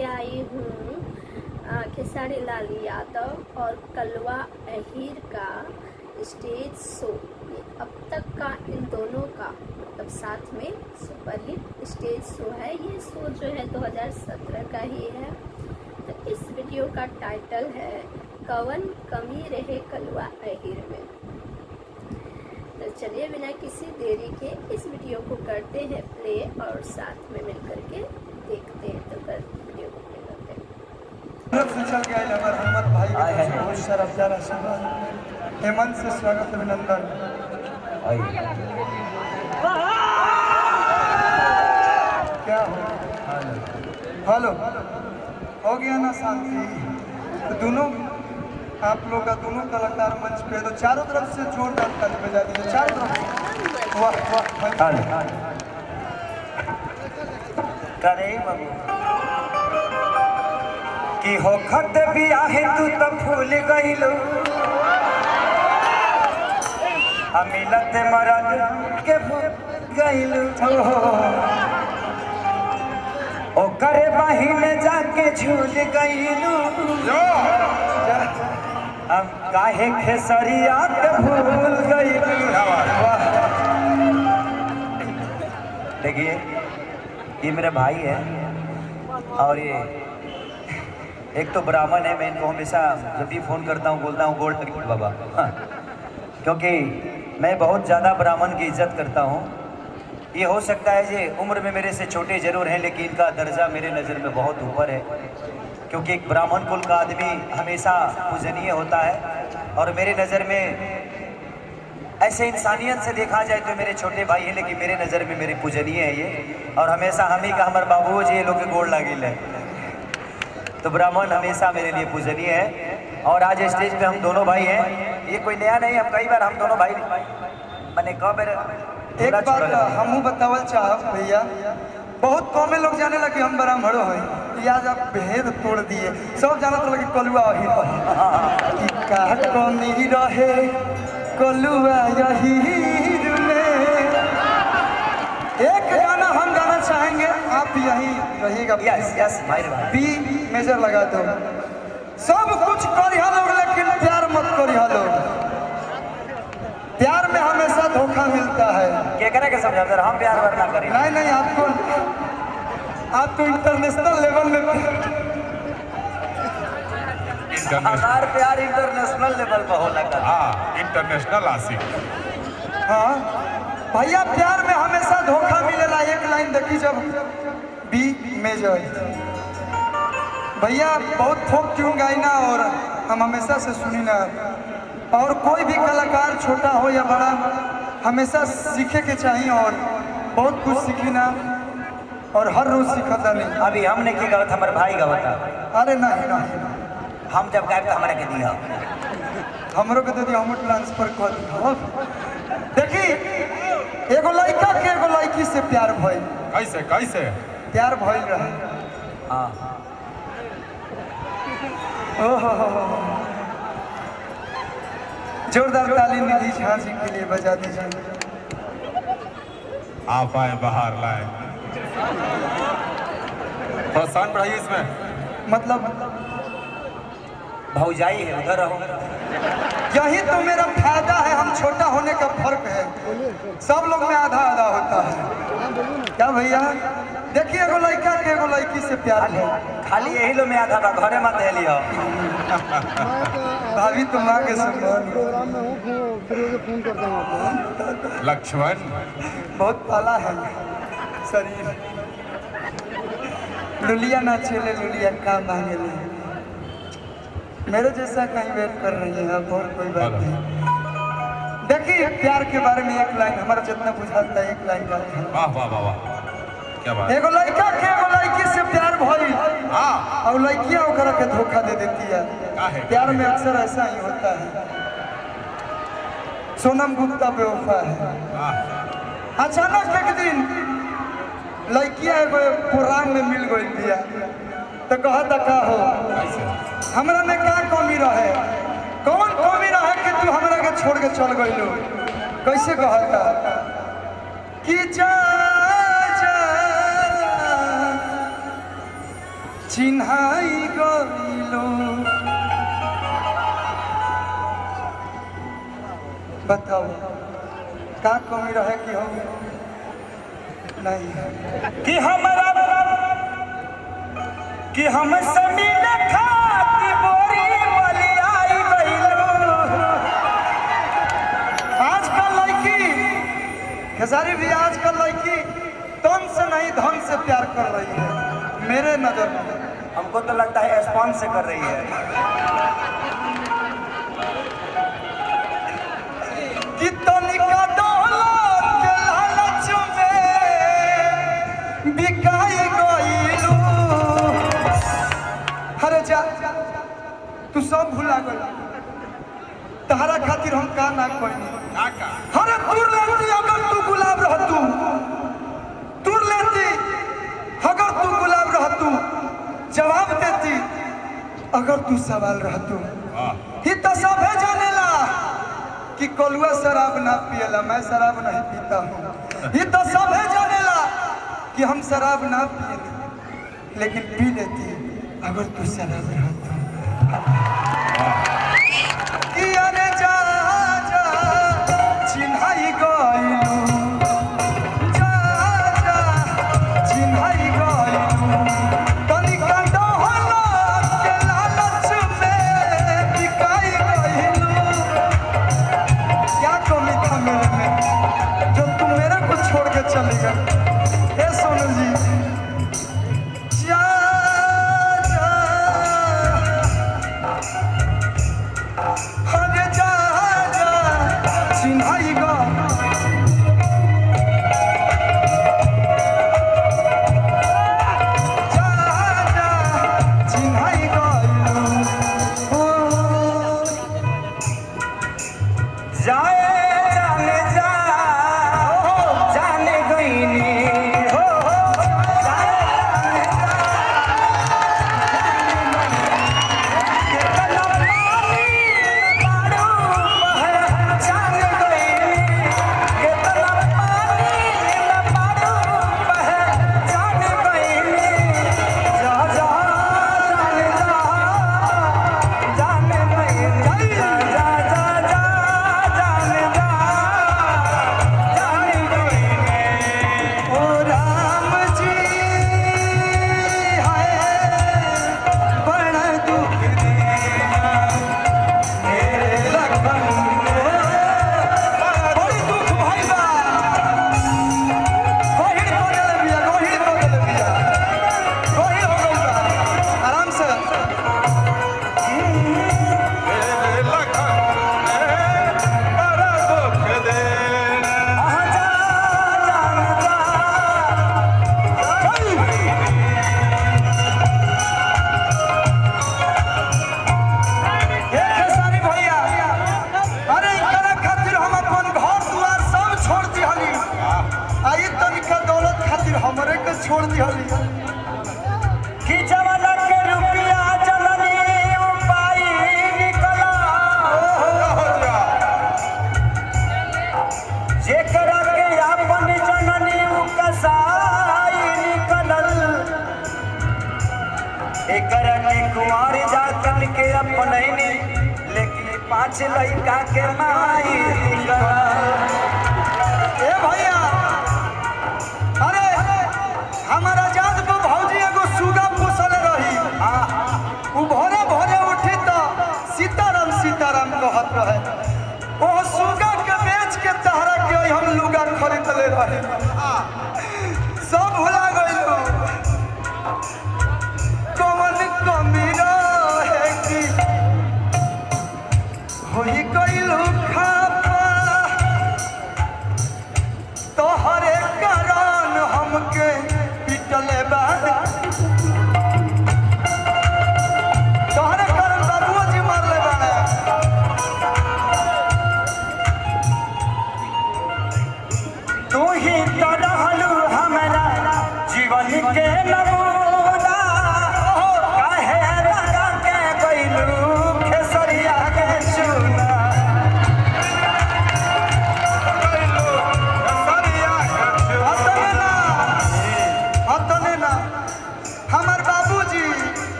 लेके आई हूँ खेसारी लाल यादव और कलवा अहीर का स्टेज शो। ये अब तक का इन दोनों का मतलब साथ में सुपरहिट स्टेज शो है। ये शो जो है 2017 का ही है। तो इस वीडियो का टाइटल है कवन कमी रहे कलवा अहीर में। तो चलिए बिना किसी देरी के इस वीडियो को करते हैं प्ले और साथ में मिलकर के देखते हैं। तो कर वीडियो को प्ले करते हैं। चल गया नंबर हमत भाई के बहुत सारा प्यारा सवाल हेमंत से स्वागत अभिनंदन। क्या हो हेलो हो गया ना शांति। तो दोनों आप लोग का दोनों कलाकार मंच पे तो चारों तरफ से जोरदार ताली बजा दीजिए चारों तरफ से। वाह वाह करे बाबू कि हो खत भी आहे तू तो भूल गइलो मिलत मरद के भूल गइलो ओ करे बहिने जाके झूल गइलो हम काहे खेसरिया के भूल गइलो। देखिए ये मेरा भाई है और ये एक तो ब्राह्मण है। मैं इनको हमेशा जब भी फ़ोन करता हूँ बोलता हूँ गोल्ड टिकट बाबा। हाँ, क्योंकि मैं बहुत ज़्यादा ब्राह्मण की इज्जत करता हूँ। ये हो सकता है ये उम्र में मेरे से छोटे ज़रूर हैं लेकिन इनका दर्जा मेरे नज़र में बहुत ऊपर है। क्योंकि एक ब्राह्मण कुल का आदमी हमेशा पूजनीय होता है और मेरे नज़र में ऐसे इंसानियत से देखा जाए तो मेरे छोटे भाई हैं लेकिन मेरे नज़र में मेरे पूजनीय है ये। और हमेशा हम ही का हमारे बाबू जी ये लोग के गोड़ लागिल है। तो ब्राह्मण हमेशा मेरे लिए पूजनीय है। और आज स्टेज पे हम दोनों भाई हैं। ये कोई नया नहीं, हम कई बार हम दोनों भाई मैंने कब एक बात हमू बतावल चाहब भैया, बहुत कमे लोग जाने लगे हम ब्राह्मणों हैं। आज आप भेद तोड़ दिए, सब जानत लगे कलुआ अहीर का कमी रहे कलुआ अहीर में। एक गाना हम गाना चाहेंगे, आप यहीं रहिएगा। यस यस भाई बी मेजर लगा दो। सब कुछ करिहा लोग लेकिन प्यार मत करिहा लोग। प्यार में हमेशा धोखा मिलता है। क्या करे के समझा सर हम प्यार वरना करें। नहीं नहीं आपको इंटरनेशनल लेवल में हमार प्यार इंटरनेशनल लेवल पर होला का। हाँ इंटरनेशनल आशिक। हाँ भैया प्यार में हमेशा धोखा मिलेला। एक लाइन देखी जब बी मेजर भैया बहुत फोक ट्यून गाई ना और हम हमेशा से सुनी ना। और कोई भी कलाकार छोटा हो या बड़ा हमेशा सीखे के चाहिए और बहुत कुछ सीखी ना और हर रोज सीखता नहीं। अभी हमने की गावत हमारे भाई गावता। अरे नहीं नहीं हम जब गायब तो हमारे के दिया हमरो के दे दिया हम ट्रांसफर कर दिया। देखी एगो लड़का के एगो लड़की से प्यार भइल। कैसे कैसे प्यार भइल रहे। हाँ जोरदार ताली निधि झा जी के लिए बजा दीजिए। आप आए बाहर लाए प्रोत्साहन बढ़ाइए इसमें। मतलब भौजाई है उधर रहो। यही तो मेरा फायदा है। हम छोटा होने का फर्क है। सब लोग में आधा आधा होता है क्या भैया। देखिए एगो लड़का के एगो लड़की से प्यार है। खाली यही लो में आधा बा घरे मत दे लियो। भाभी तुम माँ के समान लक्ष्मण बहुत पाला है शरीर। लुलिया ना चले लुलिया का मांगे ले। मेरे जैसा कहीं वेट कर रही है आप और कोई बात नहीं। देखिए प्यार के बारे में एक लाइन हमारा जितना बुझाता है एक लाइन गाते हैं। वाह वाह वाह वाह क्या बात। एगो लड़का के एगो लड़की से प्यार भइल हाँ और लड़कियां ओकरा के धोखा दे देती है। प्यार में अक्सर ऐसा ही होता है। सोनम गुप्ता बेवफा है। अचानक एक दिन लड़कियां एगो पुराण में मिल गई दिया तो कहता का हो हमरा में का कमी रहे कौन कमी रहे कि तू हमरा के छोड़ के चल गइलो। कैसे कहता कि जा चिन्हाई गइलो। बताओ का कमी रहे कि हम नहीं कि हमारा कि हम समील खाती बोरी बलियाई गइलो। आजकल लड़की खेसारी भी आजकल लड़की तन से नहीं धन से प्यार कर रही है मेरे नजर में। हमको तो लगता है स्पॉन्ज से कर रही है। कितनी का दौलत के लालच में बिकाई गइलू। अरे जा तू सब भुला गइल। तहरा खातिर हम का ना कइनी। अरे तुर लेती अगर तू गुलाब रहतू, तुर लेती अगर तू गुलाब रहतू, जवाब देती अगर तू सवाल रहतू। ही तो सब है जानेला कि कलुआ शराब ना पिएला, मैं शराब नहीं पीता हूँ। ये तो सब है जानेला कि हम शराब ना पिए, लेकिन पी लेती अगर तू शराब रहता। कि अरे जा जा चिन्हाई गइलू, जा जा चिन्हाई गइलू। तनिका दौलत के लालच में बिकाई गइलू। क्या कमी था मेरे में जो तुम मेरे को छोड़ के चले गए। हे सोनू जी जा जा अरे जा जा चिन्हाई गो। जा जा चिन्हाई गइलू। जाए जाने जा जाने गईनी हो जाए जाने जा कितना पानी मारू जाने गईनी कितना पानी मारू जाने गईनी। जा जा जाने जा जाने गईनी। जा जा जा जा जाने जा जाने गईनी। ओ राम जी हाय बड़ा दुख दिया मेरे लखन को। बड़ी दुख भाई बा गोहिड़ हो गल बिया, गोहिड़ हो गल बिया, गोहिड़ हो गल बा। आराम से आहा जा जाने जा हे खेसारी भैया, अरे इनकरा खातिर हम अपन घर दुआर सब छोड़ दिहली। आई तनिका दौलत खातिर हमरे के छोड़ दिहली। कि जवाना के रुपया जननी उपाय निकला। जेकरा के अपन जननी कसाई निकलल। एकरा के कुंवर जातन के अपनैनी लेकिन 5 लइका के माई निकलल। ए भैया, अरे हमारा जात को भौजी एगो सुगा पोसल रही। उ भोरे भोरे उठी तो सीताराम सीताराम कहत रहे। ओ सुगा के बेच के तहरा के हम लुगा खरीद ले रहे। सब भुला गइलू। कौन कमी रहे कि होई गइलू खापा। तो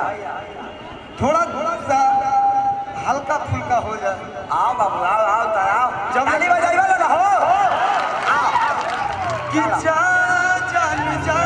थोड़ा थोड़ा सा हल्का फुल्का हो जाए। आओ बाबू आओ आओ तो आओ जब ताली बजाई वाला ना हो आओ कि जा जान जा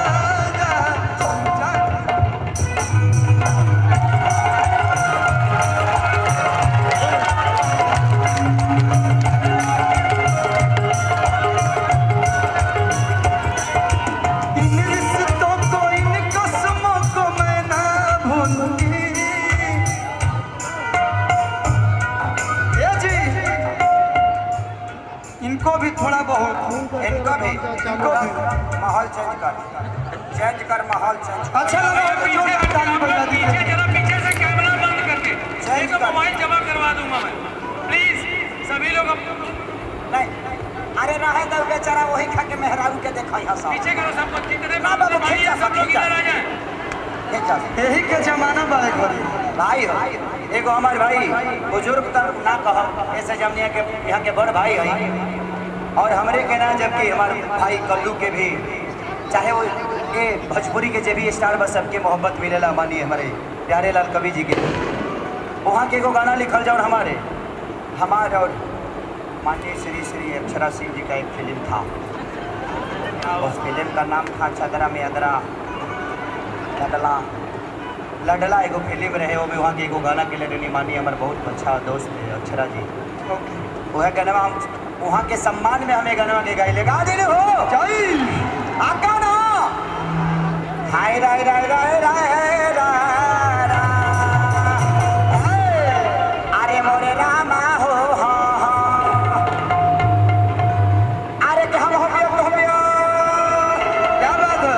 इनको भी थोड़ा बहुत इनको भी माहौल चेंज कर माहौल चेंज अच्छा लगा तो जोर से ताली बजा दीजिए। जरा पीछे से कैमरा बंद करके चेंज एक कर। मोबाइल जमा करवा दूंगा मैं प्लीज सभी लोग नहीं अरे रहे तो बेचारा वही खा के मेहरारू के देखा यहाँ सब पीछे करो सबको कितने ना बाबू, भाई हैं, सब लोग खींचा। इधर आ जाए यही के जमाना बारे घड़ी भाई हो एगो हमारे भाई बुजुर्ग तक ना कहो ऐसे जमनिया के यहाँ के बड़ भाई है और हमरे के ना जबकि हमारे भाई कल्लू के भी चाहे वो ये भोजपुरी के जे भी स्टार बस सबके मोहब्बत मिलेला मानिए हमारे प्यारे लाल कवि जी के वहाँ के एगो गाना लिखल जाओ हमारे और माननीय श्री श्री अक्षरा सिंह जी का एक फिल्म था उस फिल्म का नाम था चदरा में अदरा लडला लडला एगो फिल्म रहे वो भी वहाँ के एगो गाना के लिए मानी हमारे बहुत अच्छा दोस्त है अक्षरा जी वह गाना हम वहाँ के सम्मान में हमें गाना के गाइले गा दिले हो आका ना हाय राय राय राय राय राय अरे मोरे रामा हो अरे के हम हो क्या बात है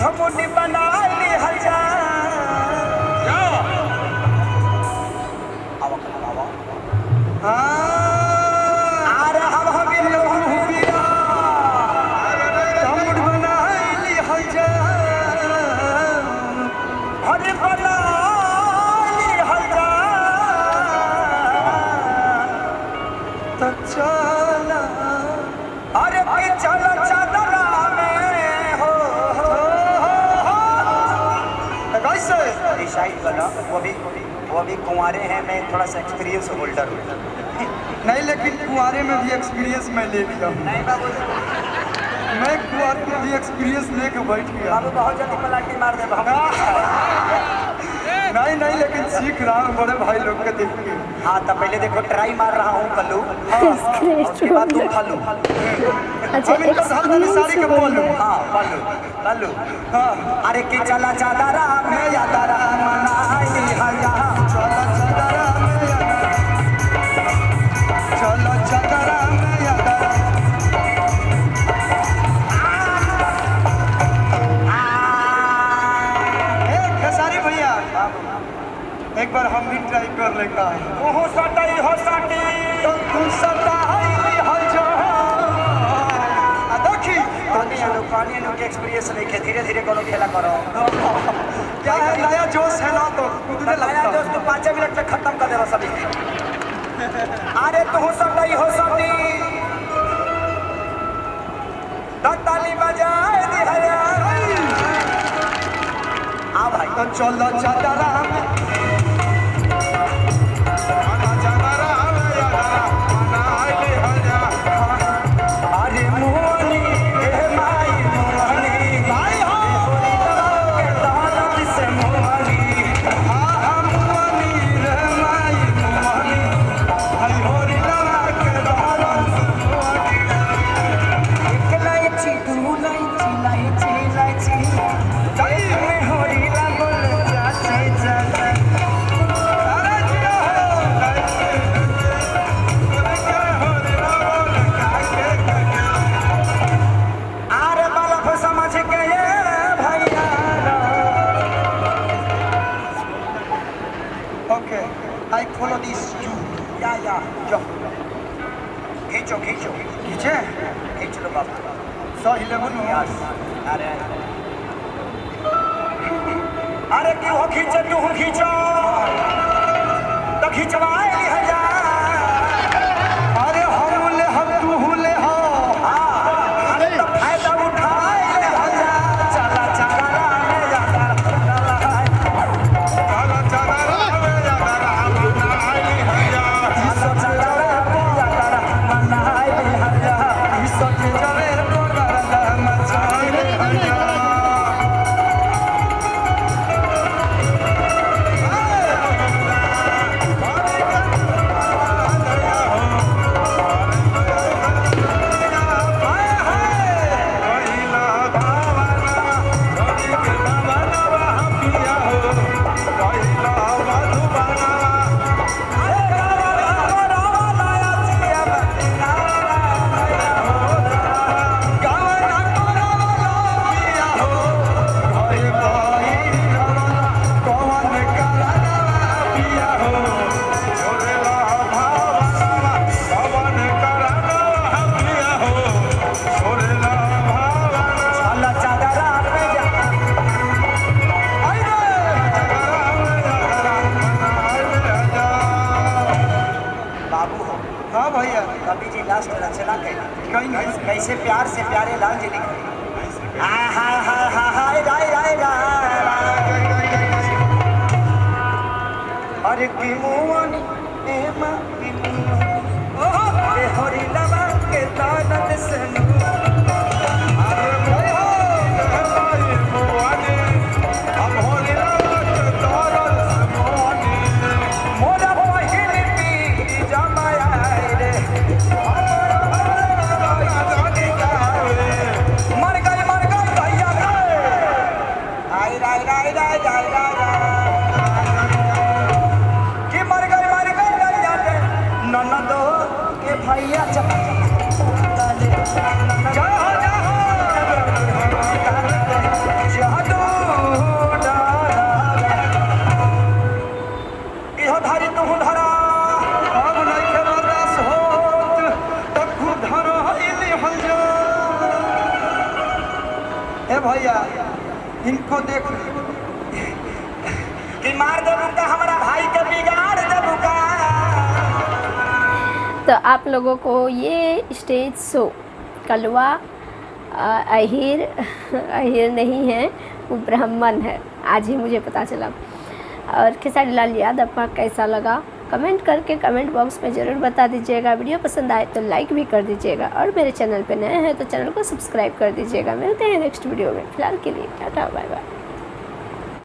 हम बना ली हजार अरे हम बिल्लो तमुड़ बनाइली हजार अरे बना ली हजार तो चला अरे के चलो चदरा में हो कैसे डिसाइड करना वो भी कुंवारे हैं मैं थोड़ा सा एक्सपीरियंस होल्डर हूँ नहीं लेकिन कुआरे में भी एक्सपीरियंस मैं ले लिया हूँ। नहीं बाबू मैं कुआरे में भी एक्सपीरियंस लेके बैठ गया बाबू बहुत जल्दी पलाटी मार दे नहीं लेकिन सीख रहा हूँ बड़े भाई लोग के देख के। हाँ तो पहले देखो ट्राई मार रहा हूँ कल्लू उसके बाद तुम खल्लू अच्छा हम इनका साल वाली साड़ी के बोल लूँ हाँ कल्लू कल्लू हाँ अरे के चला चादरा में यादरा मनाई हल्ला चला चदरा में चला चदरा में यादरा खेसारी भैया एक बार हम भी ट्राई कर ले का ओहो सटाई हो सटी तो तू सताई हो जो देखी पानी के एक्सपीरियंस लेके धीरे धीरे करो खेला करो क्या है नया जोश है ना तो कूदने नया लगता दोस्त तो 5 मिनट में खत्म कर देगा सभी अरे तू सटाई हो सटी ताली बजाए दी हया आ भाई तो चलो चदरा में अरे मोहनी हे माई मोहनी भाई हो के दानत से मोहनी मोहनी रे माई मोहनी हरी होरी लगा के दारन इलायची तू लाइची जाई में होरी लागल जाचे जाचे अरे जिया आरे बालक समझ के ये भैया okay I follow this you या जो खींचो खींचो नीचे खींच लो बाबू सो 11 यस अरे अरे क्यों खींचे तू खींचो तो खिंचवाए ली हजा अरे हम ले हम तू ले हो अरे तो फायदा उठाए ले हजा चला चला में जाता से प्यारे लाल जी लिखे अरे की मुआनी ए मां की मुआनी हरी लबा के तानत सनु मोरा बहिन पी जमाया रे मर गई भैया आई राय राय राय राय राय कि मर गई भैया रे ननदो के भैया जादू इहो धारी तू धरा अब नइखे बर्दाश्त होत त खुद धरो इली हल जा ए भैया इनको देख कि मार दे बुका हमारा भाई के बिगाड़ दे बुका तो आप लोगों को ये स्टेज शो कलवा अहीर अहीर नहीं है, वो ब्राह्मण है, आज ही मुझे पता चला। और खेसारी लाल यादव का कैसा लगा कमेंट करके कमेंट बॉक्स में ज़रूर बता दीजिएगा। वीडियो पसंद आए तो लाइक भी कर दीजिएगा और मेरे चैनल पे नए हैं तो चैनल को सब्सक्राइब कर दीजिएगा। मिलते हैं नेक्स्ट वीडियो में, फिलहाल के लिए टाटा बाय बाय।